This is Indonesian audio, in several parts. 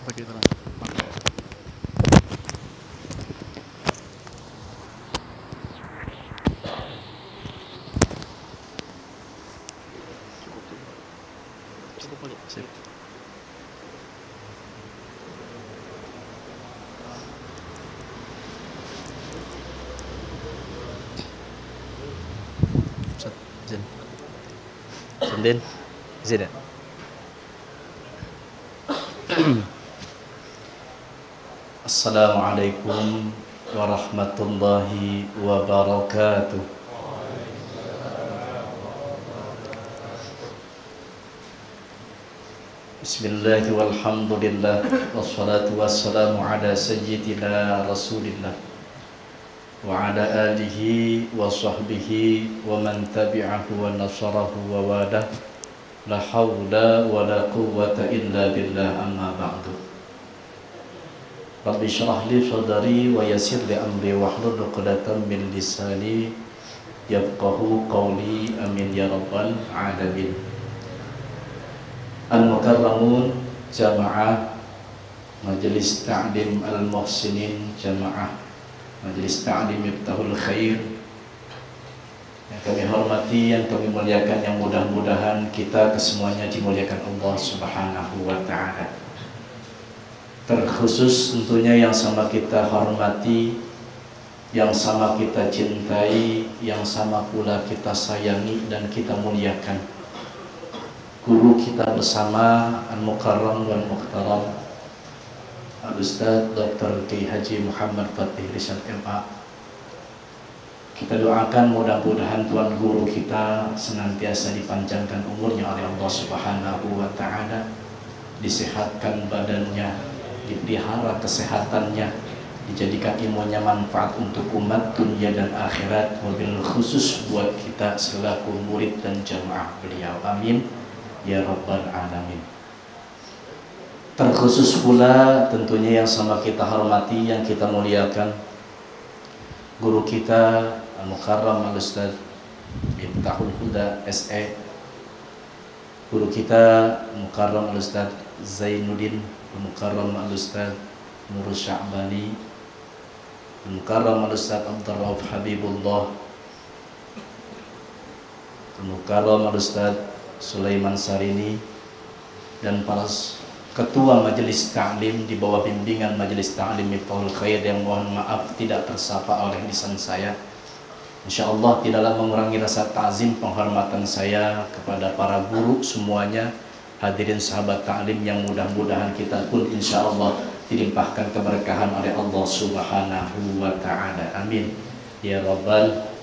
pakai itu. Cukup pakai. Sip. Zin. Zin. Zin ya? Assalamualaikum warahmatullahi wabarakatuh. Bismillah walhamdulillah wassalatu wassalamu ala sayyidina rasulillah wa ala alihi wa sahbihi wa man tabi'ahu wa nasarahu wa wadah. La hawla wa la quwwata illa billah, amma ba'du. Rabbi syrah li sadri wa yassir li amri wahlul 'uqdatam min lisani yafqahu qawli, amin ya rabbal alamin. Al-mukarramun jamaah Majelis Ta'lim Al-Muhsinin, jamaah Majelis Ta'lim Miftahul Khair yang kami hormati, yang kami muliakan, yang mudah-mudahan kita kesemuanya dimuliakan Allah Subhanahu wa ta'ala. Terkhusus tentunya yang sama kita hormati, yang sama kita cintai, yang sama pula kita sayangi dan kita muliakan, guru kita bersama Al-Mukarram wal Muhtaram Al-Ustaz Dr. Kiai Haji Muhammad Fatih Rizal MA. Kita doakan mudah-mudahan Tuan Guru kita senantiasa dipanjangkan umurnya oleh Allah Subhanahu wa ta'ala, disehatkan badannya, dipelihara kesehatannya, dijadikan ilmunya manfaat untuk umat dunia dan akhirat, wabil khusus buat kita selaku murid dan jamaah beliau, amin ya rabbal alamin. Terkhusus pula tentunya yang sama kita hormati, yang kita muliakan, guru kita Al-Mukarram Al-Ustaz Miftahul Huda SE, guru kita Al-Mukarram Al-Ustaz Zainuddin, Al-Mukarram Al-Ustaz Nur Sya'bani, Al-Mukarram Al-Ustaz Abdul Rauf Habibullah, Al-Mukarram Al-Ustaz Sulaiman Sarini, dan para ketua majelis ta'lim di bawah bimbingan majelis ta'lim Miftahul Khair yang mohon maaf tidak tersapa oleh lisan saya. InsyaAllah tidaklah mengurangi rasa ta'zim penghormatan saya kepada para guru semuanya, hadirin sahabat ta'lim yang mudah-mudahan kita pun insyaallah dilimpahkan keberkahan oleh Allah Subhanahu wa ta'ala, amin ya rabbal.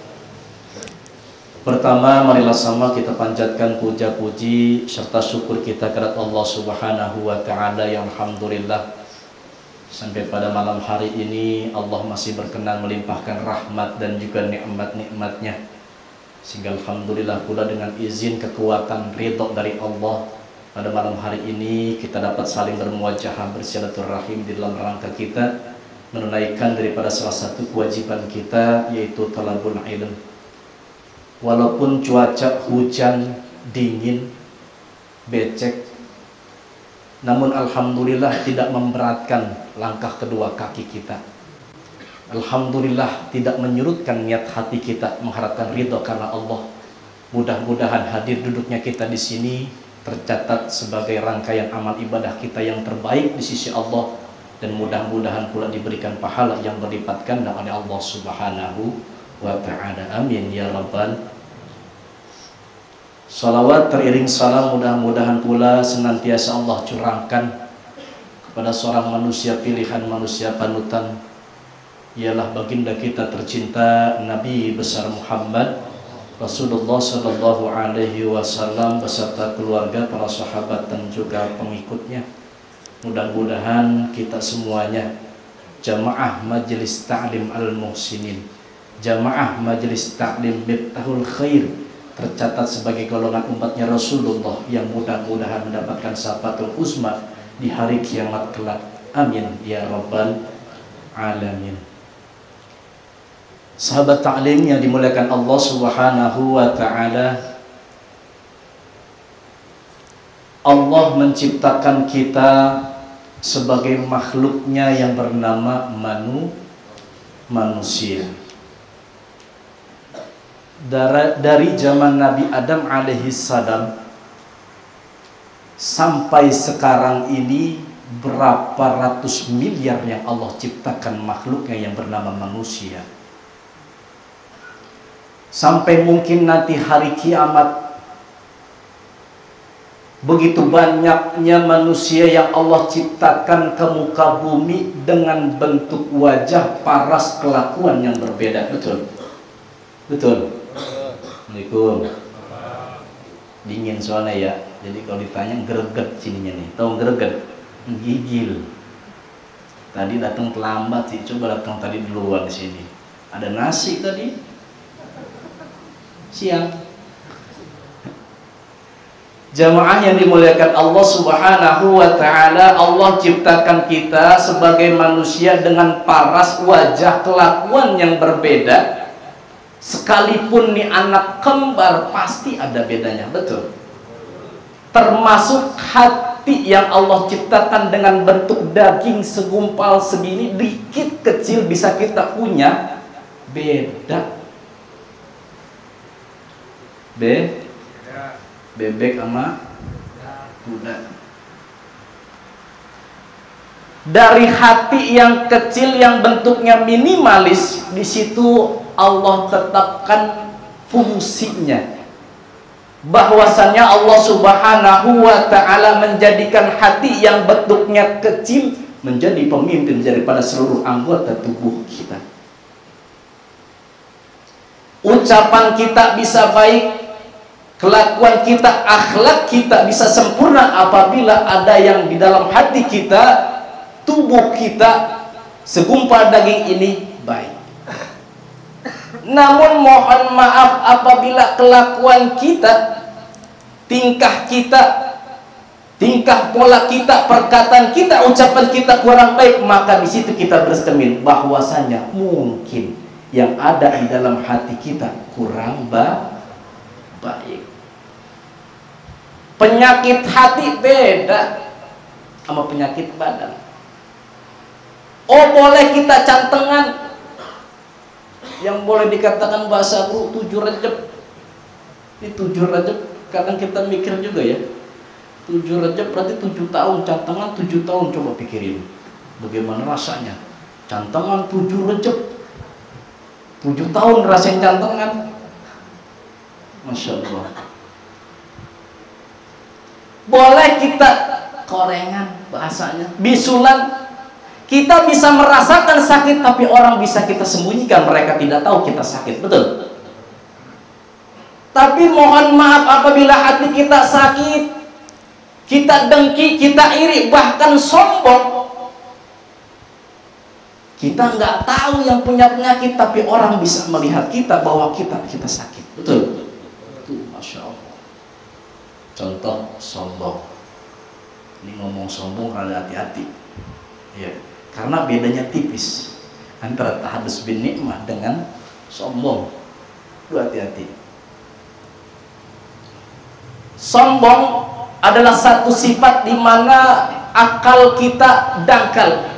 Pertama, marilah sama kita panjatkan puja-puji serta syukur kita kepada Allah Subhanahu wa ta'ala yang alhamdulillah sampai pada malam hari ini Allah masih berkenan melimpahkan rahmat dan juga nikmat-nikmatnya, sehingga alhamdulillah pula dengan izin kekuatan ridho dari Allah pada malam hari ini kita dapat saling bermuajahah, bersilaturahim di dalam rangka kita menunaikan daripada salah satu kewajiban kita, yaitu talabul ilm. Walaupun cuaca hujan, dingin, becek, namun alhamdulillah tidak memberatkan langkah kedua kaki kita. Alhamdulillah tidak menyurutkan niat hati kita mengharapkan ridho karena Allah. Mudah-mudahan hadir duduknya kita di sini tercatat sebagai rangkaian amal ibadah kita yang terbaik di sisi Allah, dan mudah-mudahan pula diberikan pahala yang berlipat ganda oleh Allah Subhanahu wa ta'ala, amin ya rabbal. Salawat teriring salam mudah-mudahan pula senantiasa Allah curahkan kepada seorang manusia pilihan, manusia panutan, ialah baginda kita tercinta Nabi besar Muhammad Rasulullah sallallahu alaihi wasallam beserta keluarga, para sahabat dan juga pengikutnya. Mudah-mudahan kita semuanya jamaah Majelis Ta'lim Al-Muhsinin, jamaah Majelis Ta'lim Miftahul Khair tercatat sebagai golongan umatnya Rasulullah yang mudah-mudahan mendapatkan syafaatul uzma di hari kiamat kelak, amin ya rabbal alamin. Sahabat ta'lim yang dimuliakan Allah Subhanahu wa ta'ala, Allah menciptakan kita sebagai makhluknya yang bernama manusia. Dari zaman Nabi Adam alaihissalam sampai sekarang ini, berapa ratus miliar yang Allah ciptakan makhluknya yang bernama manusia. Sampai mungkin nanti hari kiamat, begitu banyaknya manusia yang Allah ciptakan ke muka bumi dengan bentuk wajah, paras, kelakuan yang berbeda. Betul? Betul? Assalamualaikum. Dingin soalnya ya, jadi kalau ditanya greget sininya nih. Tahu greget? Gigil. Tadi datang terlambat sih, coba datang tadi duluan di sini. Ada nasi tadi siang. Jamaah yang dimuliakan Allah Subhanahu wa Ta'ala, Allah ciptakan kita sebagai manusia dengan paras, wajah, kelakuan yang berbeda. Sekalipun nih anak kembar pasti ada bedanya, betul? Termasuk hati yang Allah ciptakan dengan bentuk daging segumpal segini, dikit kecil bisa kita punya, beda. Bebek sama kuda. Dari hati yang kecil yang bentuknya minimalis, di situ Allah tetapkan fungsinya, bahwasannya Allah Subhanahu wa Ta'ala menjadikan hati yang bentuknya kecil menjadi pemimpin daripada seluruh anggota tubuh kita. Ucapan kita bisa baik, kelakuan kita, akhlak kita bisa sempurna apabila ada yang di dalam hati kita, tubuh kita, segumpal daging ini baik. Namun mohon maaf apabila kelakuan kita, tingkah kita, tingkah pola kita, perkataan kita, ucapan kita kurang baik, maka di situ kita bercermin bahwasanya mungkin yang ada di dalam hati kita kurang baik. Penyakit hati beda sama penyakit badan. Oh, boleh kita cantengan, yang boleh dikatakan bahasa guru 7 Rajab. Ini 7 Rajab kadang kita mikir juga ya, 7 Rajab berarti 7 tahun cantengan, 7 tahun. Coba pikirin bagaimana rasanya cantengan 7 Rajab, 7 tahun rasain cantengan. Masya Allah. Boleh kita korengan bahasanya, bisulan. Kita bisa merasakan sakit, tapi orang bisa kita sembunyikan, mereka tidak tahu kita sakit, betul? Tapi mohon maaf apabila hati kita sakit, kita dengki, kita iri, bahkan sombong, kita nggak tahu yang punya penyakit, tapi orang bisa melihat kita bahwa kita sakit, betul? Itu Masya Allah. Contoh sombong. Ini ngomong sombong rada hati-hati, ya. Karena bedanya tipis antara tahadus bin nikmah dengan sombong. Itu hati-hati. Sombong adalah satu sifat di mana akal kita dangkal,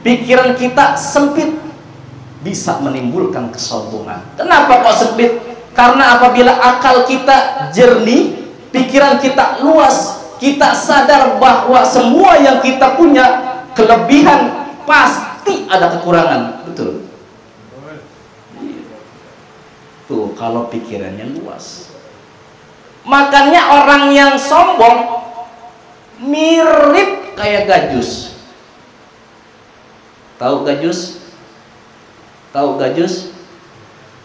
pikiran kita sempit, bisa menimbulkan kesombongan. Kenapa kok sempit? Karena apabila akal kita jernih, pikiran kita luas, kita sadar bahwa semua yang kita punya kelebihan pasti ada kekurangan, betul? Tuh kalau pikirannya luas. Makanya orang yang sombong mirip kayak gajus. Tahu gajus? Tahu gajus?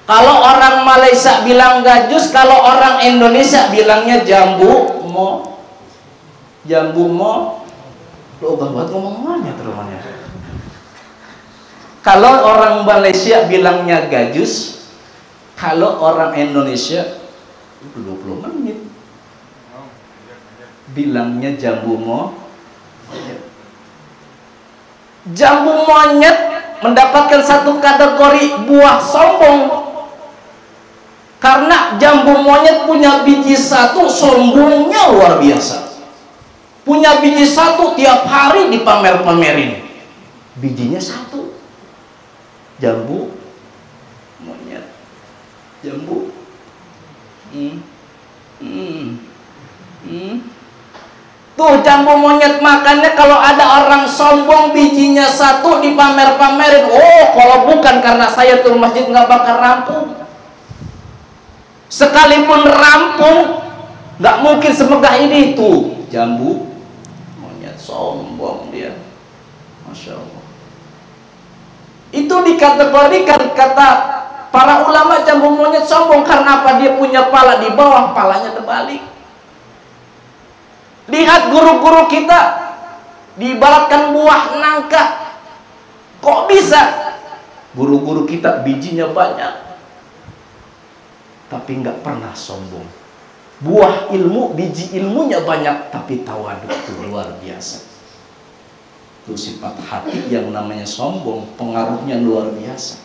Kalau orang Malaysia bilang gajus, kalau orang Indonesia bilangnya jambu mo. Jambu mo. Lo banget ngomongannya terumannya. Kalau orang Malaysia bilangnya gajus, kalau orang Indonesia 20 menit bilangnya jambu mo. Jambu monyet mendapatkan satu kategori buah sombong, karena jambu monyet punya biji satu, sombongnya luar biasa. Punya biji satu, tiap hari dipamer-pamerin. Bijinya satu. Jambu, monyet, jambu. Tuh jambu monyet makannya. Kalau ada orang sombong bijinya satu dipamer-pamerin. Oh, kalau bukan karena saya tuh masjid nggak bakal rampung. Sekalipun rampung, nggak mungkin semegah ini. Tuh jambu monyet, sombong dia. Masya Allah. Itu dikategorikan kata para ulama jambu monyet sombong karena apa? Dia punya pala di bawah, palanya terbalik. Lihat guru-guru kita diibaratkan buah nangka. Kok bisa? Guru-guru kita bijinya banyak, tapi nggak pernah sombong. Buah ilmu, biji ilmunya banyak, tapi tawaduk itu luar biasa. Itu sifat hati yang namanya sombong, pengaruhnya luar biasa.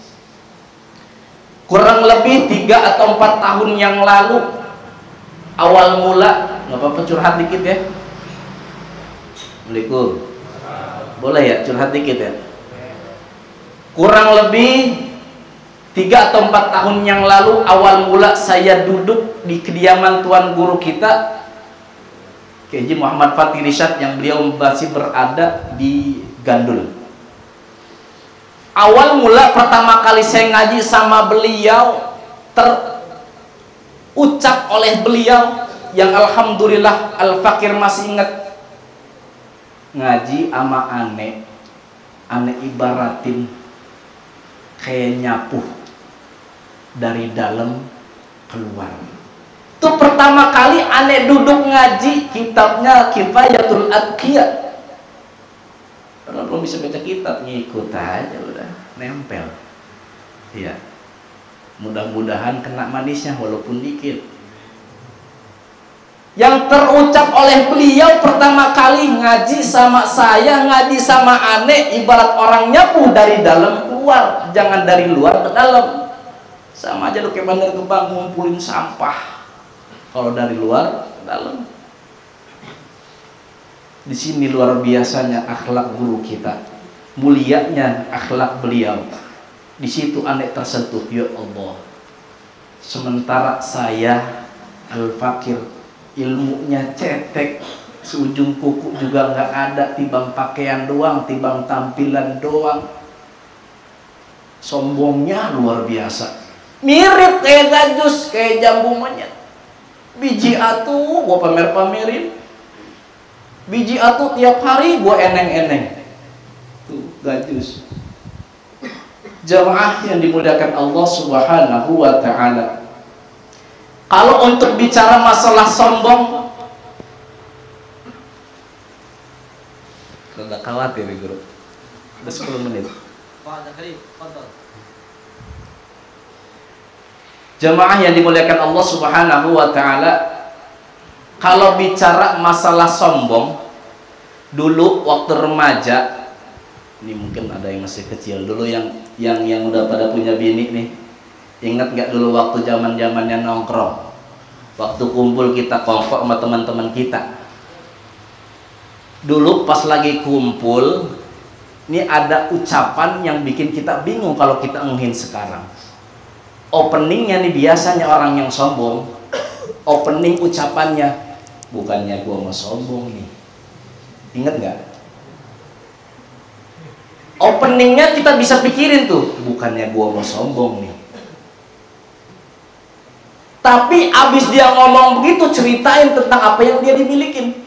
Kurang lebih 3 atau 4 tahun yang lalu, awal mula, nggak apa-apa curhat dikit ya. Assalamualaikum. Boleh ya curhat dikit ya. Kurang lebih 3 atau 4 tahun yang lalu, awal mula saya duduk di kediaman tuan guru kita, Kiai Haji Muhammad Fatih Rishad, yang beliau masih berada di Gandul. Awal mula pertama kali saya ngaji sama beliau, terucap oleh beliau yang alhamdulillah Al-Fakir masih ingat. Ngaji sama ane ibaratin kayak nyapuh dari dalam keluar. Itu pertama kali ane duduk ngaji kitabnya Kifayatul Adqiyah. Kalau belum bisa baca kitab, ngikut aja udah, nempel. Iya. Mudah-mudahan kena manisnya walaupun dikit. Yang terucap oleh beliau pertama kali, ngaji sama saya, ngaji sama ane ibarat orang nyapu dari dalam keluar, jangan dari luar ke dalam. Sama aja lu kayak Bandar Gebang ngumpulin sampah. Kalau dari luar ke dalam. Di sini luar biasanya akhlak guru kita, mulianya akhlak beliau. Di situ ane tersentuh, ya Allah. Sementara saya Al-Fakir ilmunya cetek, seujung kuku juga nggak ada, tibang pakaian doang, tibang tampilan doang. Sombongnya luar biasa. Mirip kayak gajus, kayak jambu monyet. Biji atuh gua pamer-pamerin. Biji atuh tiap hari gua eneng-eneng. Tuh gajus. Jamaah yang dimuliakan Allah Subhanahu wa ta'ala. Kalau untuk bicara masalah sombong, nggak khawatir ya guru. Udah 10 menit. Jamaah yang dimuliakan Allah Subhanahu wa ta'ala, kalau bicara masalah sombong, dulu waktu remaja, ini mungkin ada yang masih kecil, dulu yang udah pada punya bini nih, ingat nggak dulu waktu zaman-zamannya nongkrong, waktu kumpul kita kongkok sama teman-teman kita. Dulu pas lagi kumpul, ini ada ucapan yang bikin kita bingung kalau kita nghin sekarang. Openingnya nih biasanya orang yang sombong, opening ucapannya, bukannya gua mau sombong nih. Ingat nggak? Openingnya kita bisa pikirin tuh, bukannya gua mau sombong nih. Tapi abis dia ngomong begitu, ceritain tentang apa yang dia dimilikin.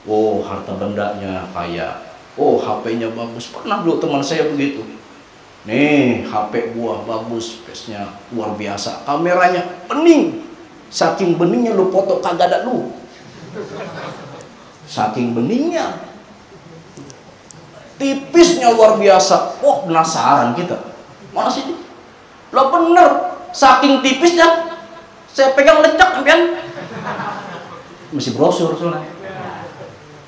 Oh, harta bendanya kaya. Oh, HP-nya bagus. Pernah dulu teman saya begitu. Nih, HP gua bagus, spesinya luar biasa. Kameranya bening. Saking beningnya lu foto kagak ada lu. Saking beningnya. Tipisnya luar biasa. Oh, penasaran kita. Mana sih? Lo bener. Saking tipisnya, saya pegang lecak kan? Masih brosur soalnya.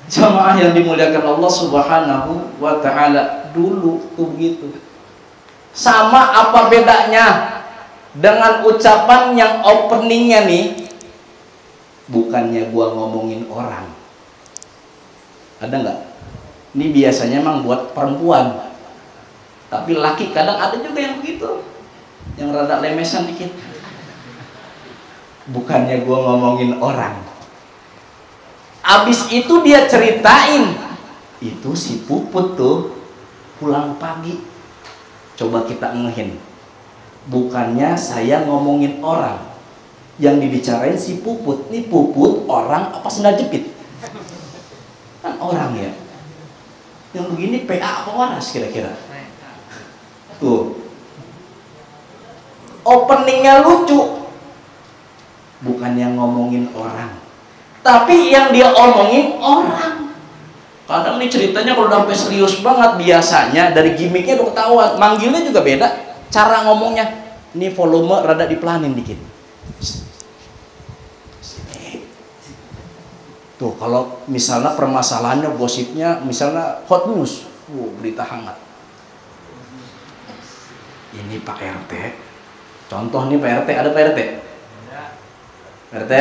Jamaah yang dimuliakan Allah Subhanahu wa ta'ala, dulu tuh begitu. Sama apa bedanya dengan ucapan yang openingnya nih, bukannya gua ngomongin orang, Ada nggak? Ini biasanya emang buat perempuan, tapi laki kadang ada juga yang begitu, yang rada lemesan dikit. Bukannya gue ngomongin orang. Abis itu dia ceritain, itu si Puput tuh pulang pagi. Coba kita ngehin. Bukannya saya ngomongin orang, yang dibicarain si Puput. Ini Puput orang apa sendal jepit? Kan orang ya. Yang begini PA apa waras kira-kira? Tuh. Openingnya lucu. Bukan yang ngomongin orang, tapi yang dia omongin orang. Kadang nih ceritanya kalau udah sampai serius banget, biasanya dari gimmicknya udah ketahuan. Manggilnya juga beda, cara ngomongnya. Ini volume rada dipelanin dikit. Tuh, kalau misalnya permasalahannya, gosipnya, misalnya hot news, berita hangat. Ini Pak RT, contoh nih Pak RT, ada Pak RT? RT,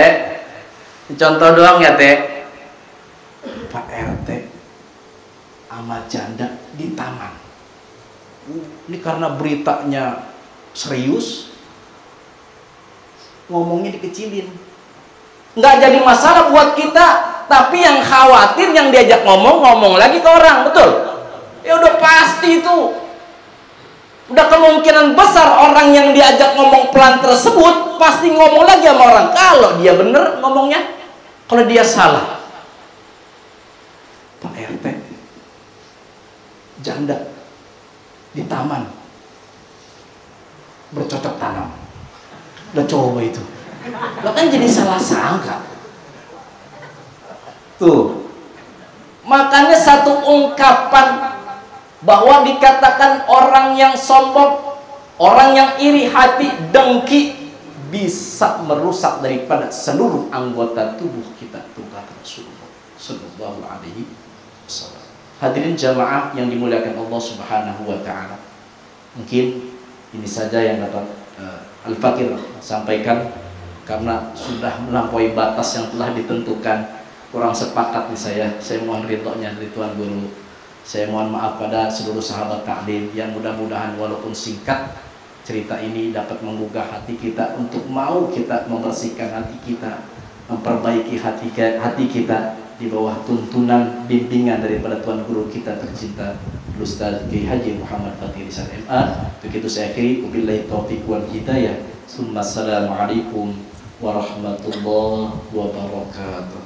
contoh doang ya Teh. Pak RT sama janda di taman. Ini karena beritanya serius, ngomongnya dikecilin. Nggak jadi masalah buat kita, tapi yang khawatir yang diajak ngomong lagi ke orang, betul? Ya udah pasti itu. Udah kemungkinan besar orang yang diajak ngomong pelan tersebut pasti ngomong lagi sama orang. Kalau dia bener ngomongnya, kalau dia salah. Pak RT janda di taman bercocok tanam. Udah coba itu. Lo kan jadi salah sangka. Tuh. Makanya satu ungkapan bahwa dikatakan orang yang sombong, orang yang iri hati, dengki, bisa merusak daripada seluruh anggota tubuh kita. Tuh kata Rasulullah sallallahu alaihi wasallam. Hadirin jamaah yang dimuliakan Allah Subhanahu wa taala. Mungkin ini saja yang dapat Al-Fakir sampaikan, karena sudah melampaui batas yang telah ditentukan. Kurang sepakat nih saya mohon ridhonya dari Tuan Guru. Saya mohon maaf pada seluruh sahabat taklim yang mudah-mudahan walaupun singkat, cerita ini dapat menggugah hati kita untuk mau kita membersihkan hati kita, memperbaiki hati kita di bawah tuntunan bimbingan daripada Tuan Guru kita tercinta Ustaz Kiai Haji Muhammad Fatih Rizal MA. Begitu saya akhiri, wabillahi taufiq wal hidayah. Assalamualaikum warahmatullahi wabarakatuh.